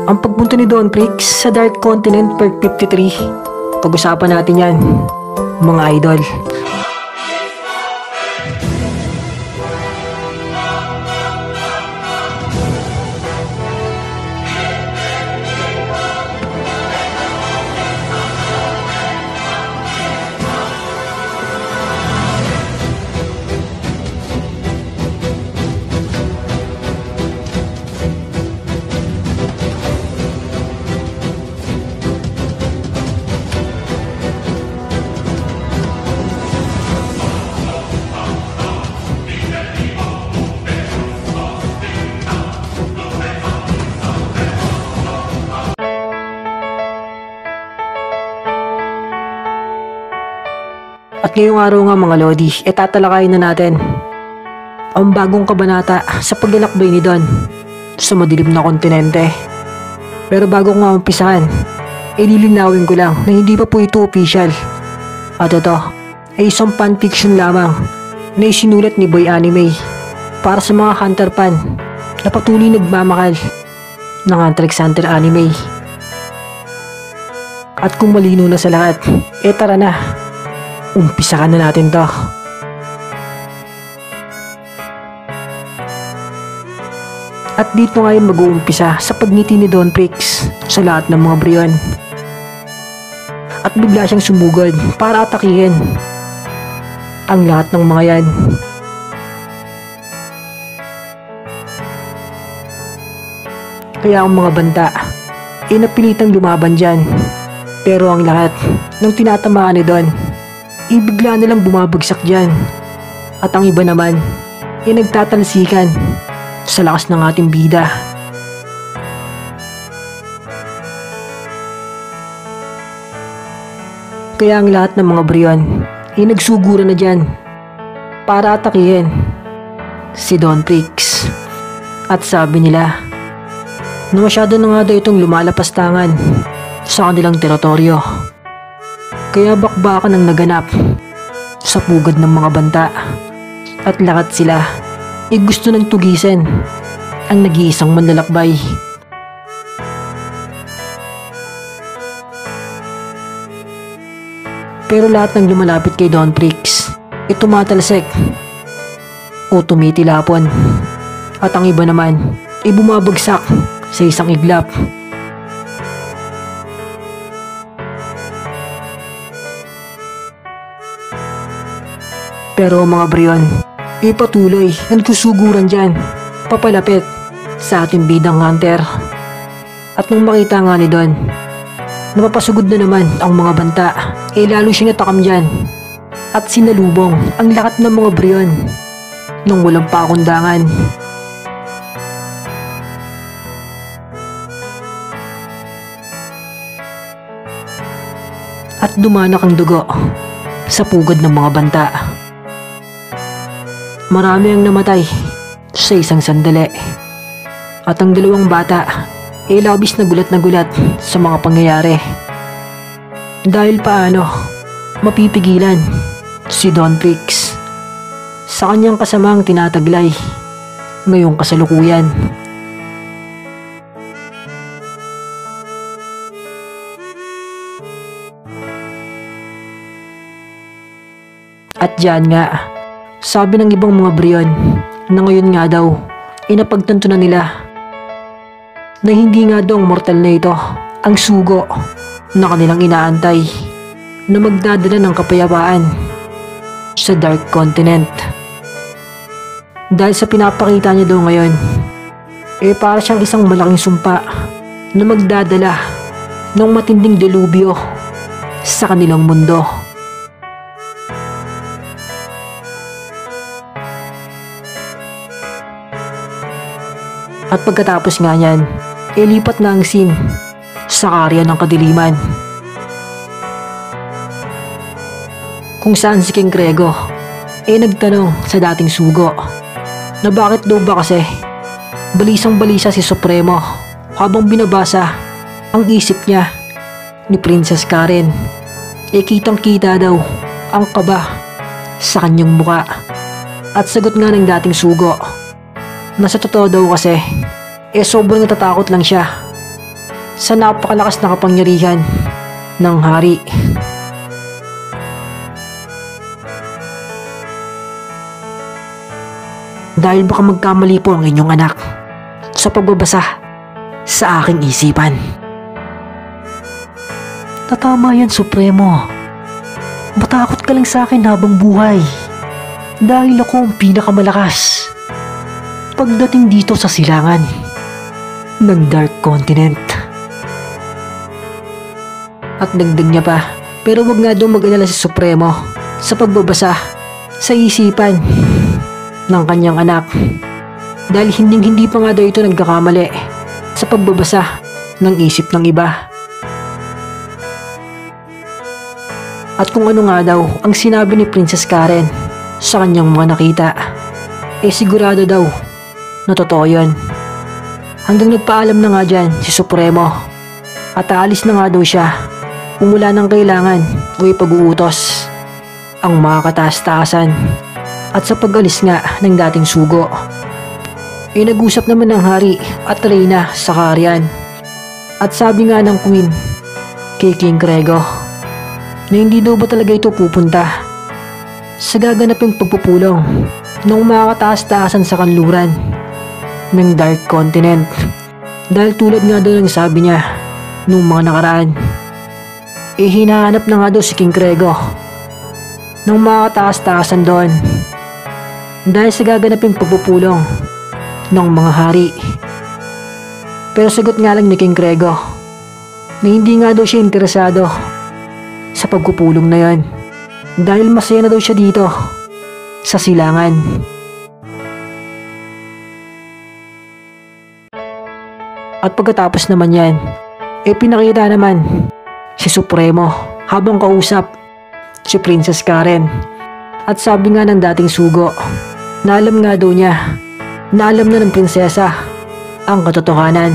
Ang pagpunta ni Don Prix sa Dark Continent Perk 53. Pag-usapan natin yan, mga idol. At ngayong araw nga mga Lodi, tatalakayin na natin ang bagong kabanata sa paglalakbay ni Don sa madilim na kontinente. Pero bago ko nga umpisahan, lilinawin ko lang na hindi pa po ito official. At ito ay isang fanfiction lamang na isinulat ni Boy Anime para sa mga Hunter fan na patuloy nagmamakal ng Hunter x Hunter anime. At kung malino na sa lahat, tara na, umpisahan na natin to. At dito ngayon mag-uumpisa sa pagngiti ni Don Prix sa lahat ng mga Brion. At bigla siyang sumugod para atakihin ang lahat ng mga yan. Kaya ang mga banta napilitang lumaban dyan. Pero ang lahat ng tinatamaan ni Don bigla nilang bumabagsak dyan. At ang iba naman nagtatalsikan sa lakas ng ating bida. Kaya ang lahat ng mga Brion nagsugura na dyan para atakihin si Don Prix. At sabi nila na masyado na nga daw itong lumalapastangan sa kanilang teritoryo. Kaya bakbakan ang naganap sa pugad ng mga banta. At lahat sila gusto nang tugisin ang nag-iisang manlalakbay. Pero lahat ng lumalapit kay Don Prix tumatalsik o tumitilapon. At ang iba naman bumabagsak sa isang iglap. Pero mga Brion patuloy na nagsusuguran dyan papalapit sa ating bidang Hunter. At nung makita nga ni Don na mapasugod na naman ang mga banta, lalo siyang natakam dyan at sinalubong ang lahat ng mga Brion nang walang pakundangan. At dumanak ang dugo sa pugad ng mga banta. Marami ang namatay sa isang sandali. At ang dalawang bata labis na gulat sa mga pangyayari. Dahil paano mapipigilan si Don Prix sa kanyang kasamang tinataglay ngayong kasalukuyan. At diyan nga, sabi ng ibang mga Brion na ngayon nga daw napagtanto na nila na hindi nga daw mortal na ito ang sugo na kanilang inaantay na magdadala ng kapayapaan sa Dark Continent. Dahil sa pinapakita niya daw ngayon, para siyang isang malaking sumpa na magdadala ng matinding delubyo sa kanilang mundo. At pagkatapos nga niyan, lipat na ang scene sa area ng kadiliman, kung saan si King Grego nagtanong sa dating sugo na bakit daw ba kasi balisang-balisa si Supremo habang binabasa ang isip niya ni Princess Karen. Kitang-kita daw ang kaba sa kanyang muka. At sagot nga ng dating sugo na sa totoo daw kasi sobrang natatakot lang siya sa napakalakas na kapangyarihan ng hari. Dahil baka magkamali po ang inyong anak sa pagbabasa sa aking isipan. Tatama yan, Supremo. Matakot ka lang sa akin habang buhay. Dahil ako ang pinakamalakas pagdating dito sa silangan ng Dark Continent. At dagdag niya pa, pero wag nga daw mag-alala si Supremo sa pagbabasa sa isipan ng kanyang anak. Dahil hindi pa nga daw ito nagkakamali sa pagbabasa ng isip ng iba. At kung ano nga daw ang sinabi ni Princess Karen sa kanyang mga nakita, sigurado daw na totoo yun. Hanggang nagpaalam na nga dyan si Supremo at aalis na nga daw siya kung wala nang kailangan o ipag-uutos ang mga kataas-taasan. At sa pag-alis nga ng dating sugo, nag-usap naman ng hari at reyna sa kaharian. At sabi nga ng queen kay King Krego na hindi daw ba talaga ito pupunta sa gaganaping pagpupulong ng mga kataas-taasan sa kanluran ng Dark Continent. Dahil tulad nga daw ng sabi niya nung mga nakaraan, hinahanap na nga daw si King Krego ng mga kataas-taasan doon dahil sa gaganaping pagpupulong ng mga hari. Pero sagot nga lang ni King Krego na hindi nga daw siya interesado sa pagpupulong na yan dahil masaya na daw siya dito sa silangan. At pagkatapos naman yan, pinakita naman si Supremo habang kausap si Princess Karen. At sabi nga ng dating sugo na alam nga daw niya na alam na ng prinsesa ang katotohanan.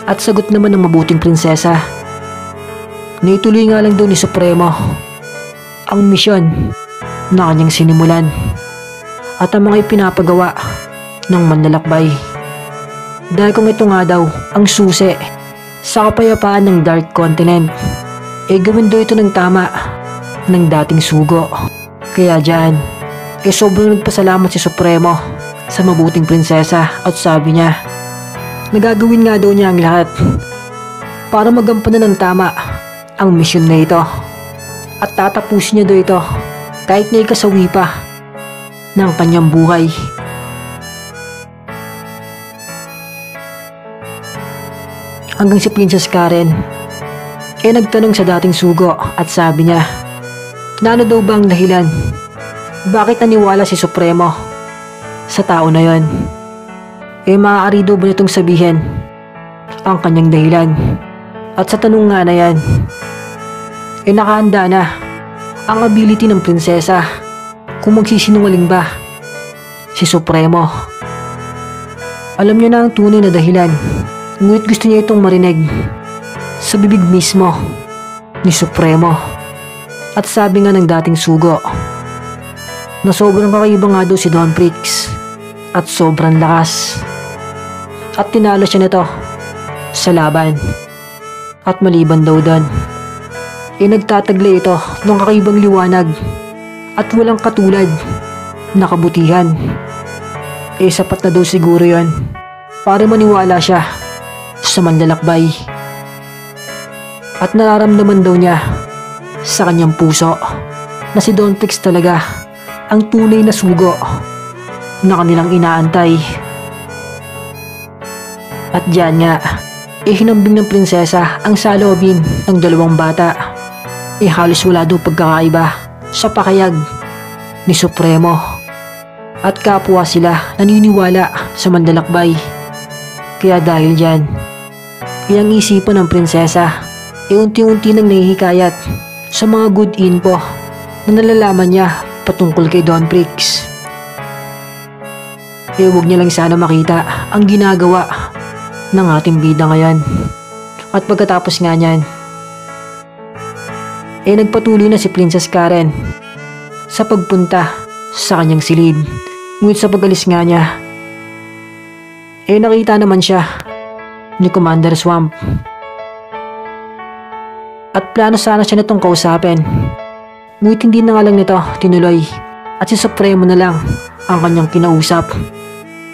At sagot naman ng mabuting prinsesa na ituloy nga lang daw ni Supremo ang misyon na kanyang sinimulan at ang mga ipinapagawa ng manlalakbay. Dahil kung ito nga daw ang susi sa kapayapaan ng Dark Continent, gawin daw ito ng tama ng dating sugo. Kaya dyan, sobrang nagpasalamat si Supremo sa mabuting prinsesa at sabi niya na gagawin nga daw niya ang lahat para magampanan ng tama ang misyon na ito at tatapusin niya daw ito kahit na ikasawi pa ng kanyang buhay. Hanggang si Princess Karen nagtanong sa dating sugo at sabi niya na ano daw ba ang dahilan bakit naniwala si Supremo sa tao na yon. Maaari daw ba nitong sabihin ang kanyang dahilan. At sa tanong nga na yan, nakahanda na ang ability ng prinsesa kung magsisinungaling ba si Supremo. Alam niya na ang tunay na dahilan, ngunit gusto niya itong marinig sa bibig mismo ni Supremo. At sabi nga ng dating sugo na sobrang kakaiba nga daw si Don Prix at sobrang lakas. At tinalo siya nito sa laban. At maliban daw doon, nagtataglay ito ng kakaibang liwanag at walang katulad na kabutihan. Sapat na daw siguro yon para maniwala siya sa manlalakbay. At nararamdaman daw niya sa kanyang puso na si Don Prix talaga ang tunay na sugo na kanilang inaantay. At diyan nga, hinambing ng prinsesa ang saloobin ng dalawang bata. Halos wala daw pagkakaiba sa pakayag ni Supremo. At kapwa sila naniniwala sa manlalakbay. Kaya dahil dyan, ang isipan ng prinsesa unti-unti nang nahihikayat sa mga good info na nalalaman niya patungkol kay Don Prix. Huwag niya lang sana makita ang ginagawa ng ating bida ngayon. At pagkatapos nga niyan, nagpatuloy na si Princess Karen sa pagpunta sa kanyang silid Ngunit sa pag-alis nga niya, nakita naman siya ni Commander Swamp. At plano sana siya nitong kausapin. Ngunit hindi na nga lang nito tinuloy at si Supremo na lang ang kanyang kinausap.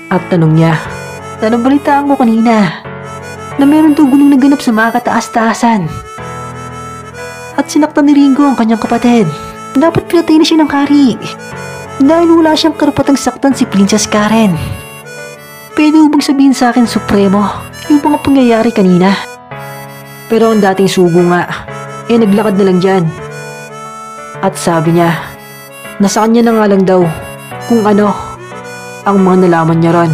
At tanong niya, "Nabalitaan ko kanina na meron daw gulong naganap sa mga kataas-taasan. At sinaktan ni Ringo ang kanyang kapatid. Dapat pinatay na siya ng Kari dahil wala siyang karapatang saktan si Princess Karen. Pwede mo bang sabihin sa akin, Supremo, yung mga pangyayari kanina?" Pero ang dating sugo nga, naglakad na lang dyan. At sabi niya, nasa kanya na nga lang daw kung ano ang mga nalaman niya ron.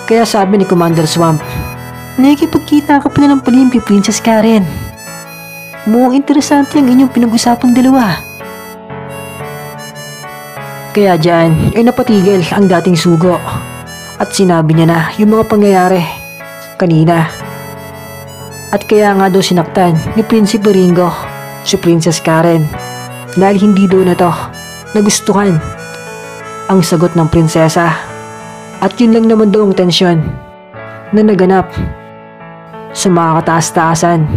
Kaya sabi ni Commander Swamp, "Nakikipagkita ka pa na ng palihim kay Princess Karen. Mukhang interesante ang inyong pinag-usapang dalawa." Kaya dyan napatigil ang dating sugo at sinabi niya na yung mga pangyayari kanina. At kaya nga daw sinaktan ni Prinsipe Ringo si Princess Karen dahil hindi daw na to nagustuhan ang sagot ng prinsesa. At yun lang naman daw ang tensyon na naganap sa mga kataas-taasan.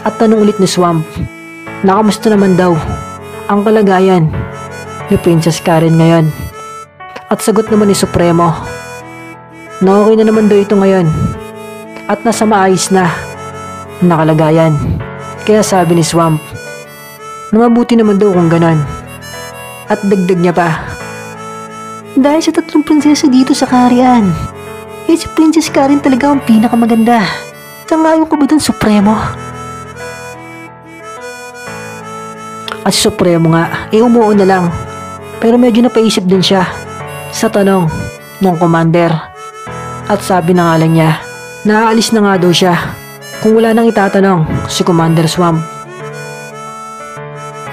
At tanong ulit ni Swamp na kamusta naman daw ang kalagayan ni Princess Karen ngayon. At sagot naman ni Supremo na okay na naman daw ito ngayon at nasa maayos na kalagayan. Kaya sabi ni Swamp na mabuti naman daw kung ganon. At dagdag niya pa, "Dahil sa 3 prinsesa dito sa kaharian, si Princess Karen talaga ang pinakamaganda. Sangayon ko ba dun, Supremo?" At si Supremo nga, umuo na lang. Pero medyo napaisip din siya sa tanong ng commander. At sabi na nga lang niya, naaalis na nga daw siya kung wala nang itatanong si Commander Swamp.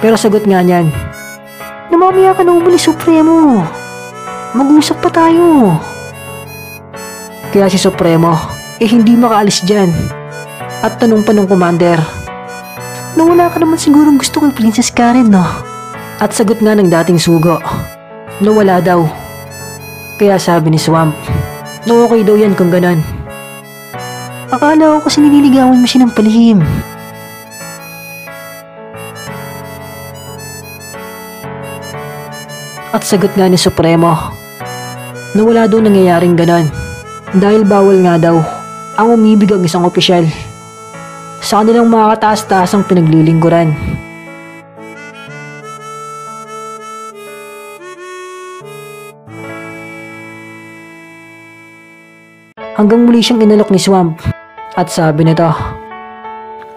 Pero sagot nga niyan, "Namamaya ka na umalis, Supremo. Mag-usap pa tayo." Kaya si Supremo, hindi makaalis dyan. At tanong pa ng commander, "Na wala ka naman sigurong gusto kay Princess Karen, no?" At sagot nga ng dating sugo, na wala daw. Kaya sabi ni Swamp, na okay daw yan kung ganon. "Akala ko kasi nililigawan mo siya ng palihim." At sagot nga ni Supremo, na wala daw nangyayaring ganon. Dahil bawal nga daw ang umibig ang isang opisyal sa kanilang mga kataas-taasang pinaglilingkuran. Hanggang muli siyang inalok ni Swamp at sabi nito,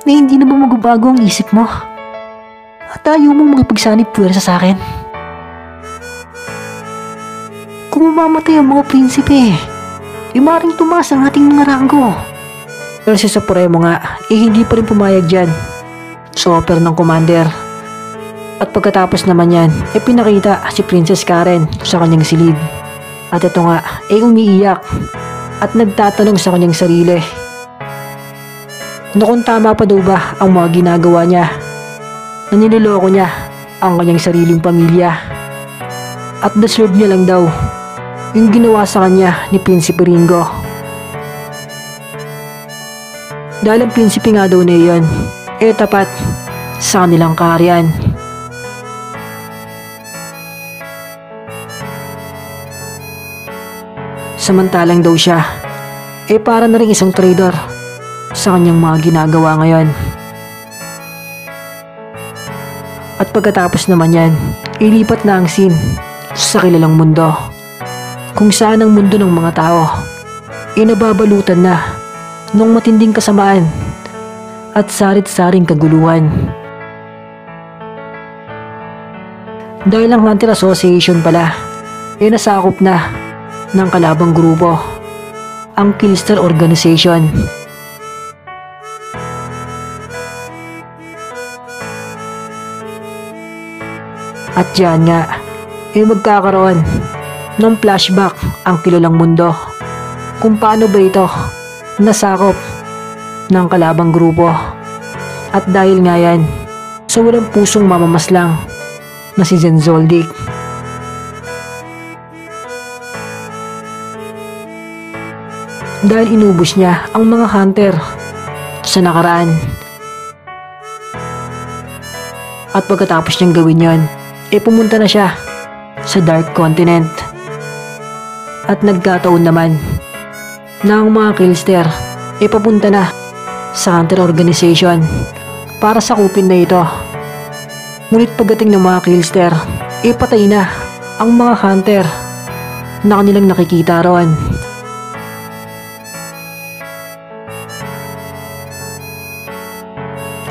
"Na hindi na ba magbabago ang isip mo? At ayaw mong makipagsanib puwersa sa akin? Kung mamamatay ang mga prinsipe, maaaring tumaas ang ating mga ranggo." Pero si Supremo nga, hindi pa rin pumayag dyan sa offer ng commander. At pagkatapos naman yan, pinakita si Princess Karen sa kanyang silid. At ito nga, umiiyak at nagtatanong sa kanyang sarili na kung tama pa daw ba ang mga ginagawa niya, na niloloko niya ang kanyang sariling pamilya. At deserve niya lang daw yung ginawa sa kanya ni Prinsipe Ringo. Dahil ang prinsipe nga daw na iyon, tapat sa kanilang kaharian. Samantalang daw siya, para na rin isang traitor sa kanyang mga ginagawa ngayon. At pagkatapos naman yan, ilipat na ang scene sa kilalang mundo, kung saan ang mundo ng mga tao nababalutan na ng matinding kasamaan at sarit-saring kaguluhan. Dahil ang Hunter Association pala nasakop na ng kalabang grupo, ang Killstar Organization. At diyan nga, magkakaroon ng flashback ang kilalang mundo kung paano ba ito nasakop ng kalabang grupo. At dahil nga yan, sa walang pusong mamamaslang na si Zen Zoldyck. Dahil inubos niya ang mga hunter sa nakaraan. At pagkatapos niyang gawin yon, pumunta na siya sa Dark Continent. At nagkataon naman na ang mga Killster papunta na sa Hunter Organization para sakupin na ito. Ngunit pagdating ng mga Killster, patay na ang mga Hunter na kanilang nakikita roon.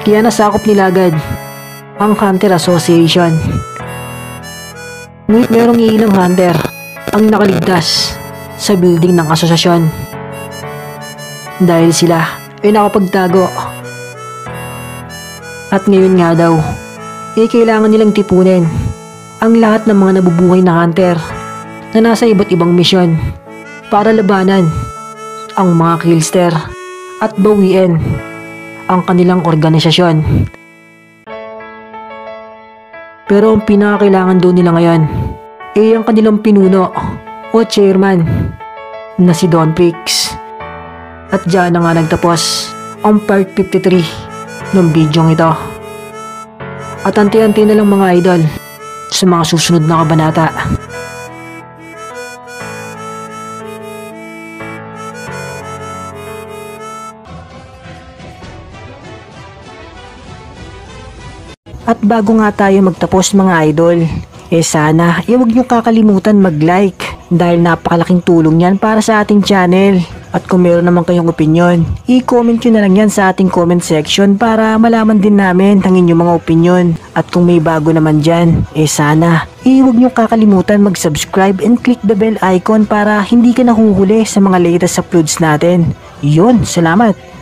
Kaya nasakop nila agad ang Hunter Association. Ngunit merong ilang Hunter ang nakaligtas sa building ng asosasyon. Dahil sila nakapagtago. At ngayon nga daw, kailangan nilang tipunin ang lahat ng mga nabubuhay na Hunter na nasa iba't ibang misyon para labanan ang mga Killster at bawiin ang kanilang organisasyon. Pero ang pinakakailangan doon nila ngayon ang kanilang pinuno o chairman na si Don Prix. At dyan na nga nagtapos ang part 53 ng bidyong ito. At anti-anti na lang mga idol sa mga susunod na kabanata. At bago nga tayo magtapos mga idol, sana huwag niyo kakalimutan mag-like dahil napakalaking tulong yan para sa ating channel. At kung meron naman kayong opinion, i-comment nyo na lang yan sa ating comment section para malaman din namin ang inyong mga opinion. At kung may bago naman dyan, sana huwag niyo kakalimutan mag-subscribe and click the bell icon para hindi ka nahuhuli sa mga latest uploads natin. Yun, salamat!